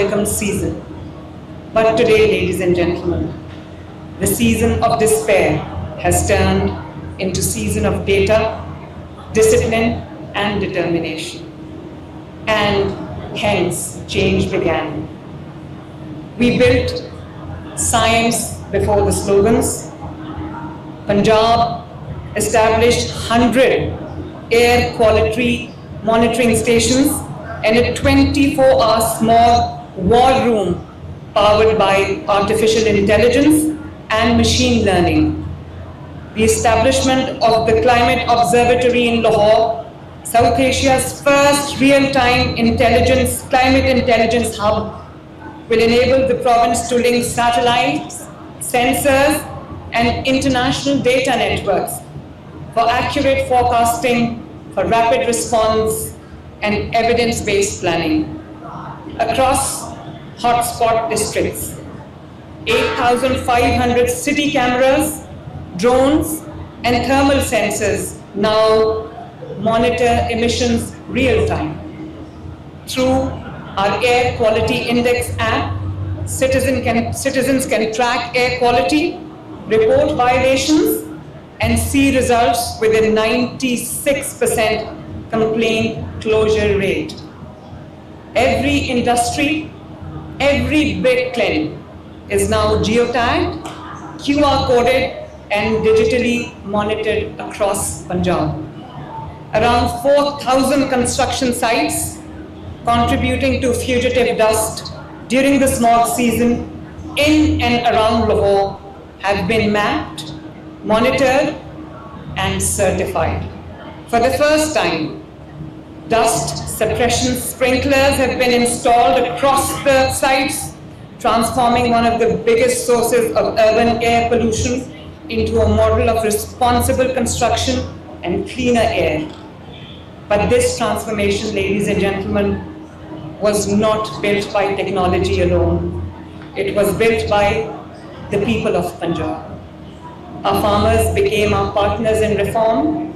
welcome season. But today, ladies and gentlemen, the season of despair has turned into season of data, discipline, and determination. And hence, change began. We built science before the slogans. Punjab established 100 air quality monitoring stations and a 24-hour small war room powered by artificial intelligence and machine learning. The establishment of the Climate Observatory in Lahore, South Asia's first real-time climate intelligence hub, will enable the province to link satellites, sensors, and international data networks for accurate forecasting, for rapid response, and evidence-based planning. Across hotspot districts, 8,500 city cameras, drones, and thermal sensors now monitor emissions real-time. Through our Air Quality Index app, citizens can track air quality, report violations, and see results with a 96% complaint closure rate. Every industry, every brick clean is now geotagged, QR coded, and digitally monitored across Punjab. Around 4,000 construction sites contributing to fugitive dust during the smog season in and around Lahore have been mapped, monitored, and certified. For the first time, dust suppression sprinklers have been installed across the sites, transforming one of the biggest sources of urban air pollution into a model of responsible construction and cleaner air. But this transformation, ladies and gentlemen, was not built by technology alone. It was built by the people of Punjab. Our farmers became our partners in reform,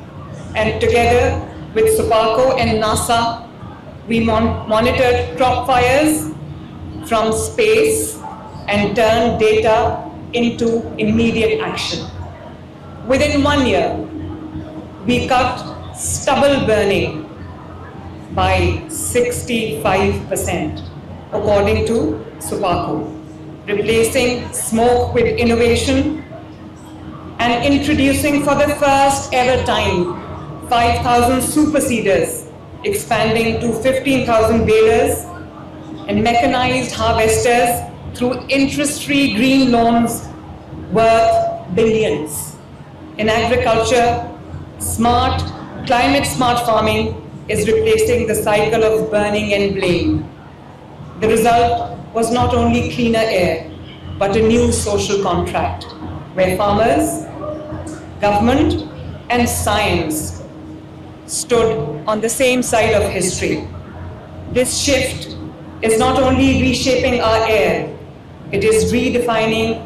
and together with SUPACO and NASA, we monitored crop fires from space and turned data into immediate action. Within 1 year, we cut stubble burning by 65%, according to SUPACO, replacing smoke with innovation and introducing for the first ever time 5,000 superseeders, expanding to 15,000 balers, and mechanized harvesters through interest-free green loans worth billions. In agriculture, climate-smart farming is replacing the cycle of burning and blame. The result was not only cleaner air, but a new social contract where farmers, government, and science stood on the same side of history. This shift is not only reshaping our air, it is redefining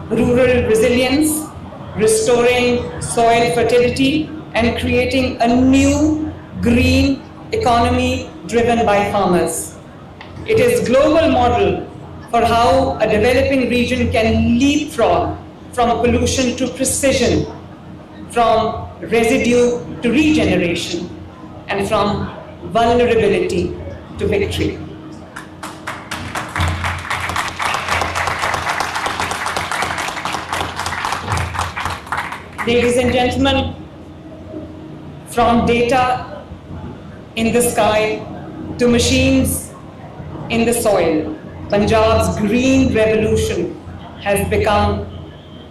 rural resilience, restoring soil fertility, and creating a new green economy driven by farmers. It is a global model for how a developing region can leapfrog from pollution to precision, from residue to regeneration, and from vulnerability to victory. Ladies and gentlemen, from data in the sky to machines in the soil, Punjab's green revolution has become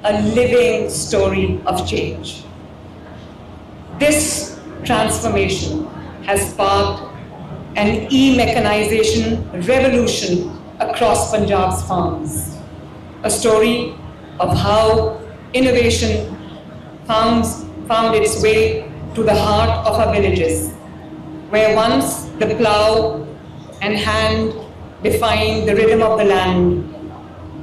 a living story of change. This transformation has sparked an e-mechanization revolution across Punjab's farms, a story of how innovation found its way to the heart of our villages, where once the plow and hand defined the rhythm of the land,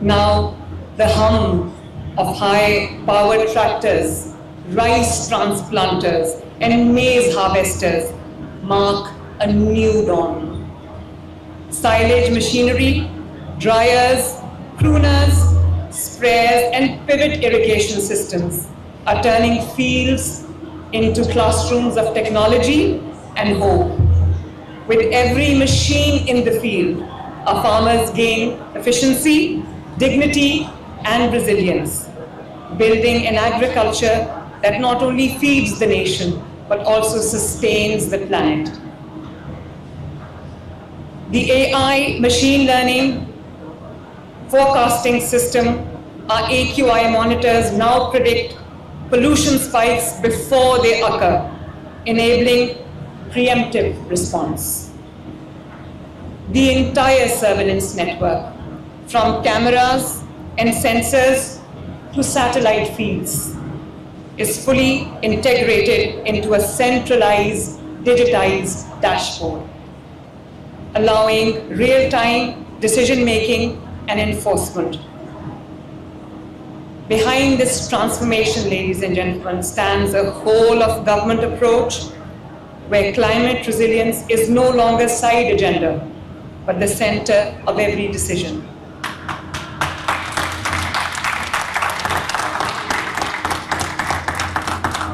now the hum of high-powered tractors, rice transplanters, and maize harvesters mark a new dawn. Silage machinery Dryers, pruners, sprayers, and pivot irrigation systems are turning fields into classrooms of technology and hope. With every machine in the field, our farmers gain efficiency, dignity, and resilience, building an agriculture that not only feeds the nation, but also sustains the planet. The AI machine learning forecasting system, our AQI monitors now predict pollution spikes before they occur, enabling preemptive response. The entire surveillance network, from cameras and sensors to satellite feeds, is fully integrated into a centralized, digitized dashboard, allowing real-time decision-making and enforcement. Behind this transformation, ladies and gentlemen, stands a whole of government approach where climate resilience is no longer a side agenda, but the center of every decision.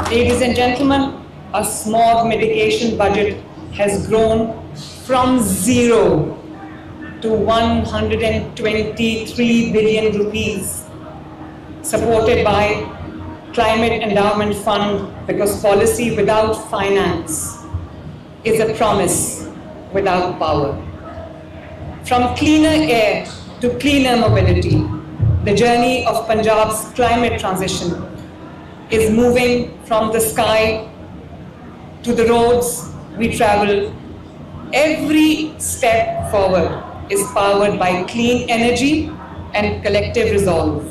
Ladies and gentlemen, our smog mitigation budget has grown from zero to 123 billion rupees, supported by Climate Endowment Fund, because policy without finance is a promise without power. From cleaner air to cleaner mobility, the journey of Punjab's climate transition is moving from the sky to the roads we travel. Every step forward is powered by clean energy and collective resolve.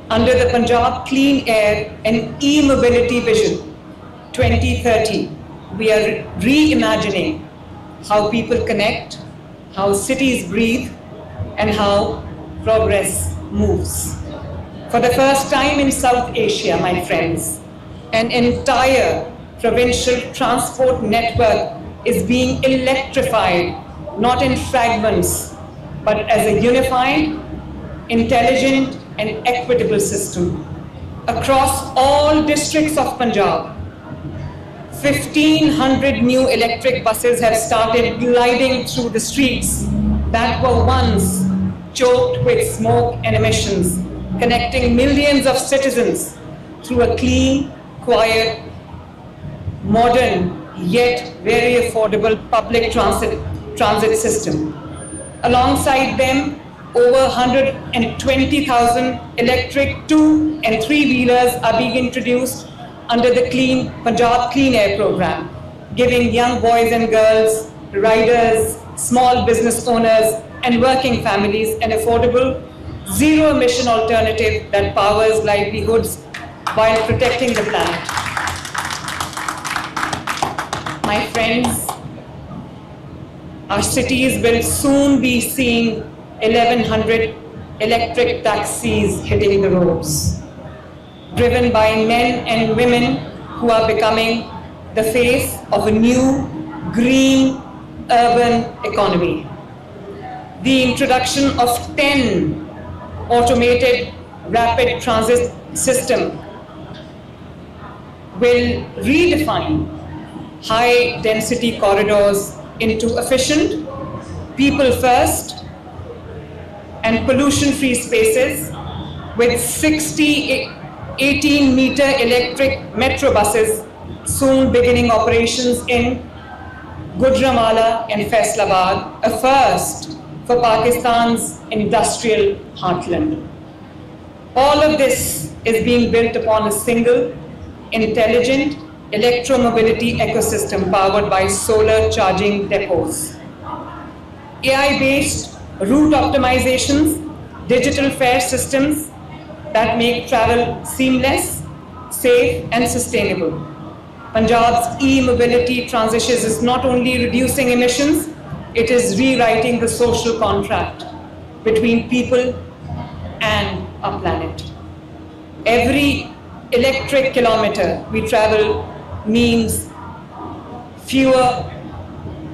Under the Punjab Clean Air and E-Mobility Vision 2030, we are reimagining how people connect, how cities breathe, and how progress moves. For the first time in South Asia, my friends, an entire provincial transport network is being electrified, not in fragments, but as a unified, intelligent, and equitable system. Across all districts of Punjab, 1,500 new electric buses have started gliding through the streets that were once choked with smoke and emissions, connecting millions of citizens through a clean, quiet, modern, yet very affordable public transit system. Alongside them, over 120,000 electric 2- and 3-wheelers are being introduced under the Punjab Clean Air program, giving young boys and girls, riders, small business owners, and working families an affordable, zero-emission alternative that powers livelihoods while protecting the planet. My friends, our cities will soon be seeing 1,100 electric taxis hitting the roads, driven by men and women who are becoming the face of a new, green, urban economy. The introduction of 10 automated rapid transit systems will redefine high-density corridors into efficient, people-first, and pollution-free spaces with 60 18-meter electric metro buses soon beginning operations in Gujranwala and Faisalabad, a first for Pakistan's industrial heartland. All of this is being built upon a single, intelligent electromobility ecosystem powered by solar charging depots. AI-based route optimizations, digital fare systems that make travel seamless, safe, and sustainable. Punjab's e-mobility transition is not only reducing emissions, it is rewriting the social contract between people and our planet. Every electric kilometer we travel means fewer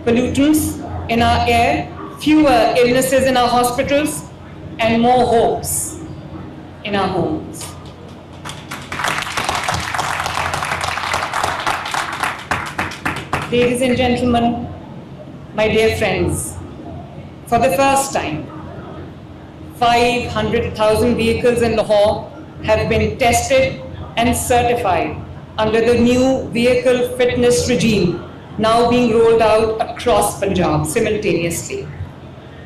pollutants in our air, fewer illnesses in our hospitals, and more hopes in our homes. Ladies and gentlemen, my dear friends, for the first time, 500,000 vehicles in Lahore have been tested and certified under the new vehicle fitness regime now being rolled out across Punjab simultaneously.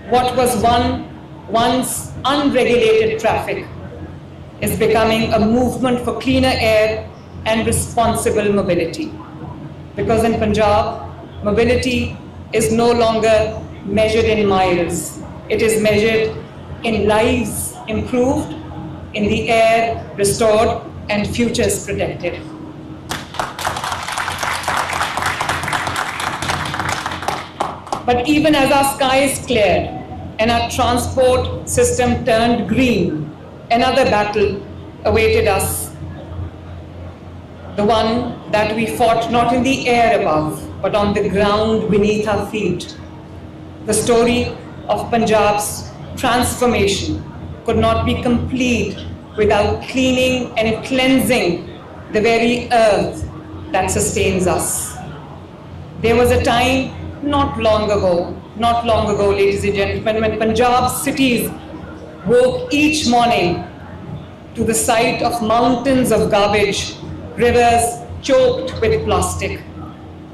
What was once unregulated traffic is becoming a movement for cleaner air and responsible mobility. Because in Punjab, mobility is no longer measured in miles. It is measured in lives improved, in the air restored, and futures protected. But even as our skies cleared and our transport system turned green, another battle awaited us. The one that we fought not in the air above, but on the ground beneath our feet. The story of Punjab's transformation could not be complete without cleaning and cleansing the very earth that sustains us. There was a time not long ago, ladies and gentlemen, when Punjab's cities woke each morning to the sight of mountains of garbage, rivers choked with plastic,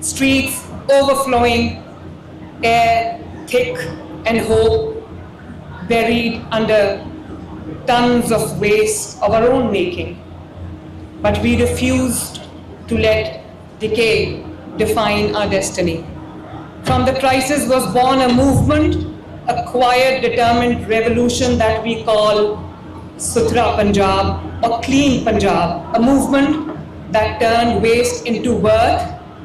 streets overflowing, air thick and hope buried under tons of waste of our own making. But we refused to let decay define our destiny. From the crisis was born a movement, a quiet, determined revolution that we call Suthra Punjab or Clean Punjab, a movement that turned waste into worth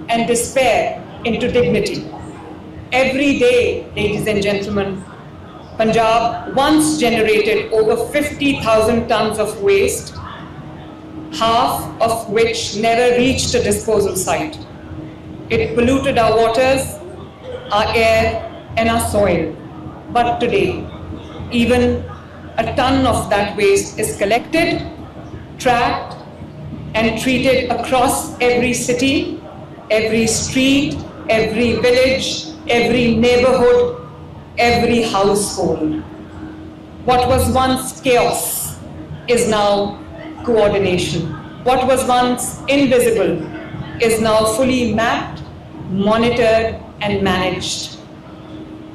and despair into dignity. Every day, ladies and gentlemen, Punjab once generated over 50,000 tons of waste, half of which never reached a disposal site. It polluted our waters, our air, and our soil. But today, even a ton of that waste is collected, tracked, and treated across every city, every street, every village, every neighborhood, every household. What was once chaos is now coordination. What was once invisible is now fully mapped, monitored, and managed.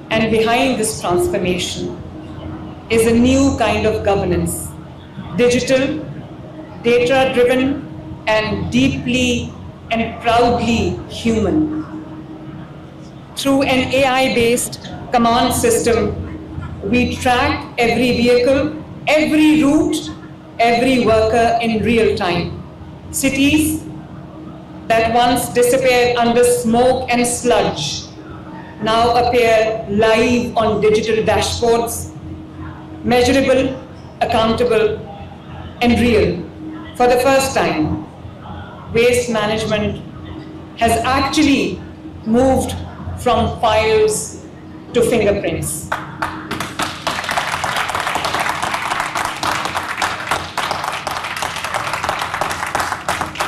And behind this transformation is a new kind of governance, digital, data-driven, and deeply and proudly human. Through an AI-based command system, we track every vehicle, every route, every worker in real time. Cities that once disappeared under smoke and sludge now appear live on digital dashboards, measurable, accountable, and real. For the first time, waste management has actually moved from files to fingerprints.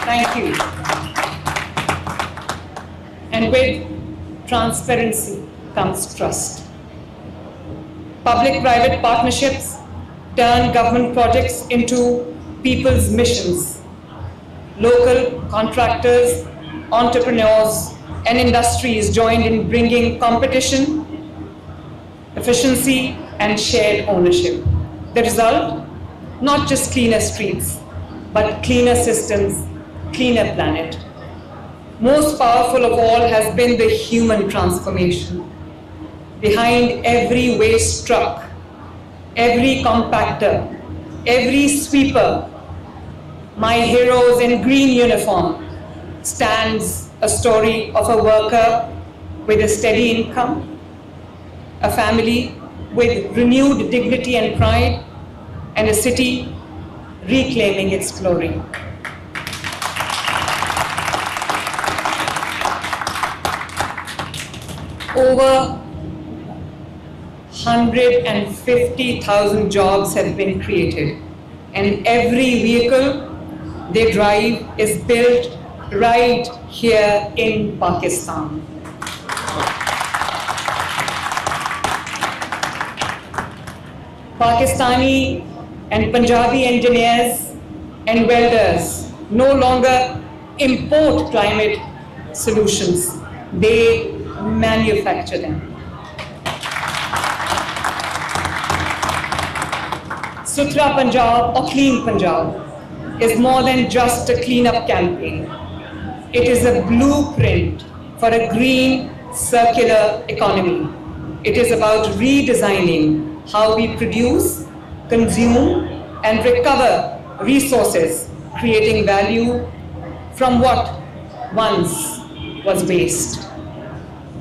Thank you. And with transparency comes trust. Public-private partnerships turn government projects into people's missions. Local contractors, entrepreneurs, and industries joined in bringing competition, efficiency, and shared ownership. The result, not just cleaner streets, but cleaner systems, cleaner planet. Most powerful of all has been the human transformation. Behind every waste truck, every compactor, every sweeper, my heroes in green uniform, stands a story of a worker with a steady income, a family with renewed dignity and pride, and a city reclaiming its glory. 150,000 jobs have been created, and every vehicle they drive is built right here in Pakistan. Pakistani and Punjabi engineers and welders no longer import climate solutions, they manufacture them. Sutra Punjab or Clean Punjab is more than just a cleanup campaign. It is a blueprint for a green, circular economy. It is about redesigning how we produce, consume, and recover resources, creating value from what once was waste.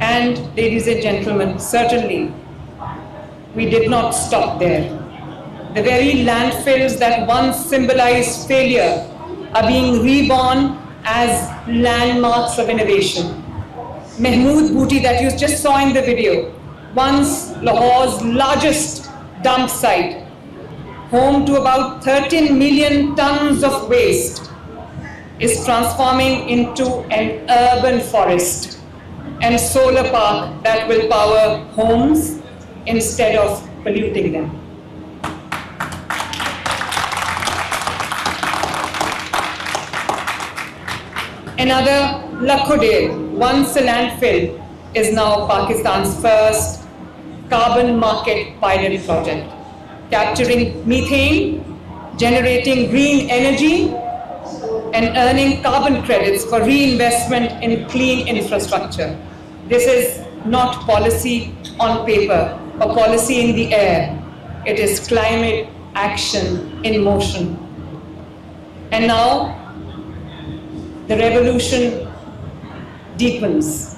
And, ladies and gentlemen, certainly we did not stop there. The very landfills that once symbolized failure are being reborn as landmarks of innovation. Mahmood Booty, that you just saw in the video, once Lahore's largest dump site, home to about 13 million tons of waste, is transforming into an urban forest and solar park that will power homes instead of polluting them. Another Lakhodeh, once a landfill, is now Pakistan's first carbon market pilot project, capturing methane, generating green energy, and earning carbon credits for reinvestment in clean infrastructure. This is not policy on paper or policy in the air. It is climate action in motion. And now, the revolution deepens.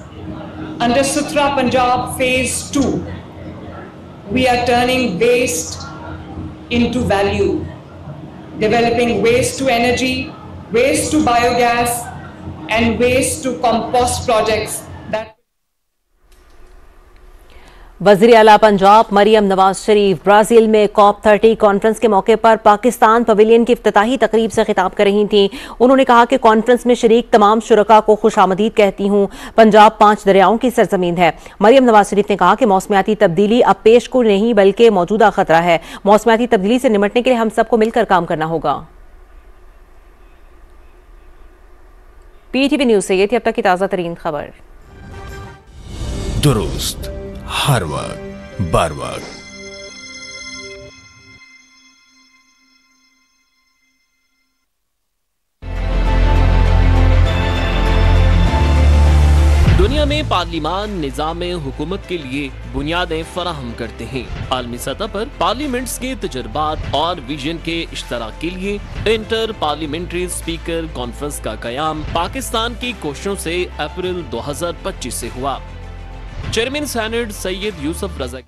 Under Sutra Punjab Phase 2, we are turning waste into value, developing waste to energy, waste to biogas, and waste to compost projects that वज़ीर आला Punjab Maryam Nawaz Sharif Brazil में COP30 conference के मौके पर Pakistan pavilion की इफ्तिताही तकरीब से खिताब कर रही थीं। उन्होंने कहा कि कॉन्फ्रेंस में शरीक तमाम शुरका को खुशामदीद कहती हूँ। पंजाब 5 दरियाओं की सरजमीन है। मरियम नवाज शरीफ ने कहा कि मौसमियाती तब्दीली अब पेशगो नहीं बल्कि मौजूदा खतरा है। मौसमियाती तब्दीली से निमटने के लिए हम सबको मिलकर काम करना होगा। PTV न्यूज़ से ये थी अब तक की ताज़ा तरीन खबर। दुरुस्त हर वक्त बर वक्त। दुनिया में पार्लिमान निज़ाम हुकूमत के लिए बुनियादें फराहम करते हैं। आलमी सतह पर पार्लियामेंट्स के तजुर्बात और विजन के इश्तराक के लिए इंटर पार्लियामेंट्री स्पीकर कॉन्फ्रेंस का क़याम पाकिस्तान की कोशिशों से अप्रैल 2025 से हुआ। चेयरमैन सेनेट सैयद यूसुफ रजा